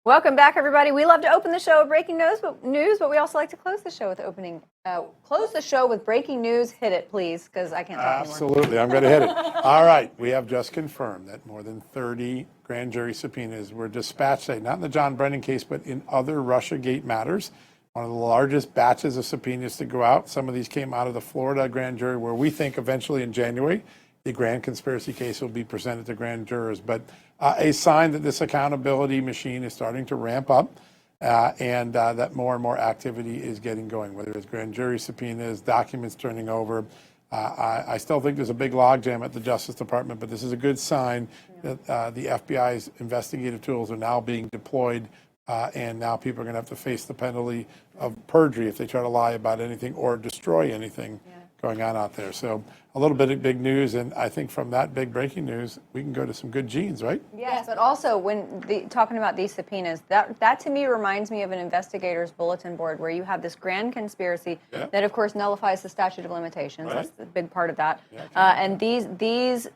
Welcome back, everybody. We love to open the show with breaking news, but we also like to close the show with breaking news. Hit it, please, because I can't talk anymore. Absolutely, I'm going to hit it. All right, we have just confirmed that more than 30 grand jury subpoenas were dispatched today, not in the non-Brennan case, but in other Russiagate matters. One of the largest batches of subpoenas to go out. Some of these came out of the Florida grand jury, where we think eventually in January, the grand conspiracy case will be presented to grand jurors. But a sign that this accountability machine is starting to ramp up and that more and more activity is getting going, whether it's grand jury subpoenas, documents turning over. I still think there's a big logjam at the Justice Department, but this is a good sign that the FBI's investigative tools are now being deployed, and now people are going to have to face the penalty of perjury if they try to lie about anything or destroy anything going on out there. So a little bit of big news, and I think from that big breaking news, we can go to some good genes, right? Yes, but also when talking about these subpoenas, that to me reminds me of an investigator's bulletin board where you have this grand conspiracy that, of course, nullifies the statute of limitations. Right. That's a big part of that. And these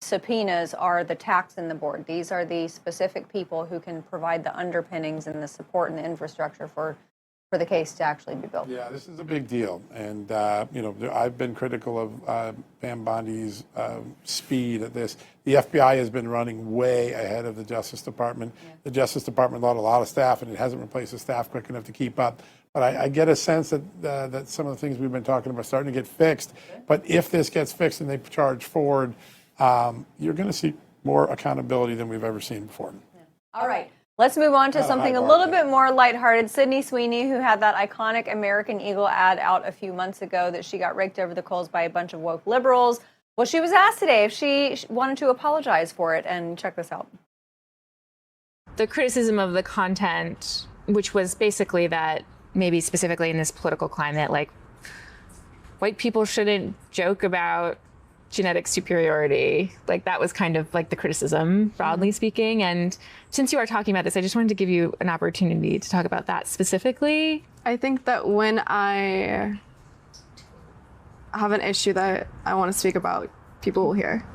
subpoenas are the tacks in the board. These are the specific people who can provide the underpinnings and the support and the infrastructure for the case to actually be built. Yeah, this is a big deal. And, I've been critical of Pam Bondi's speed at this. The FBI has been running way ahead of the Justice Department. Yeah. The Justice Department lost a lot of staff, and it hasn't replaced the staff quick enough to keep up. But I get a sense that some of the things we've been talking about are starting to get fixed. Okay. But if this gets fixed and they charge forward, you're going to see more accountability than we've ever seen before. Yeah. All right. Let's move on to something a little bit more lighthearted. Sydney Sweeney, who had that iconic American Eagle ad out a few months ago that she got raked over the coals by a bunch of woke liberals. Well, she was asked today if she wanted to apologize for it, and check this out. The criticism of the content, which was basically that maybe specifically in this political climate, like white people shouldn't joke about genetic superiority. Like that was kind of like the criticism, broadly speaking. And since you are talking about this, I just wanted to give you an opportunity to talk about that specifically. I think that when I have an issue that I want to speak about, people will hear.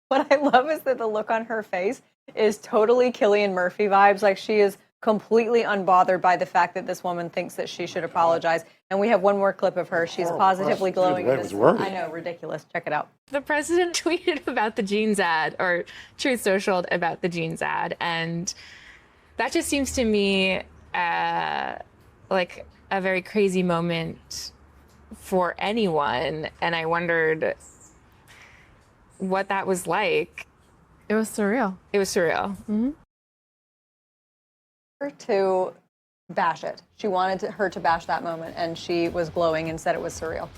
What I love is that the look on her face is totally Cillian Murphy vibes. Like she is completely unbothered by the fact that this woman thinks that she should apologize. And we have one more clip of her. She's positively glowing. I know, ridiculous. Check it out. The president tweeted about the jeans ad, or Truth Socialed about the jeans ad. And that just seems to me like a very crazy moment for anyone. And I wondered what that was like. It was surreal. It was surreal. Mm-hmm. To bash it. She wanted her to bash that moment, and she was glowing and said it was surreal.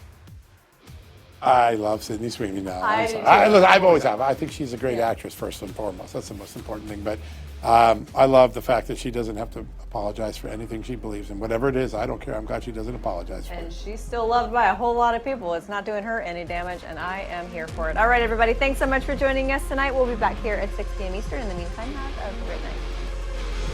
I love Sydney Sweeney now. I've always have. I think she's a great actress, first and foremost. That's the most important thing. But I love the fact that she doesn't have to apologize for anything she believes in. Whatever it is, I don't care. I'm glad she doesn't apologize for it. And she's still loved by a whole lot of people. It's not doing her any damage, and I am here for it. All right, everybody. Thanks so much for joining us tonight. We'll be back here at 6 p.m. Eastern. In the meantime, have a great night.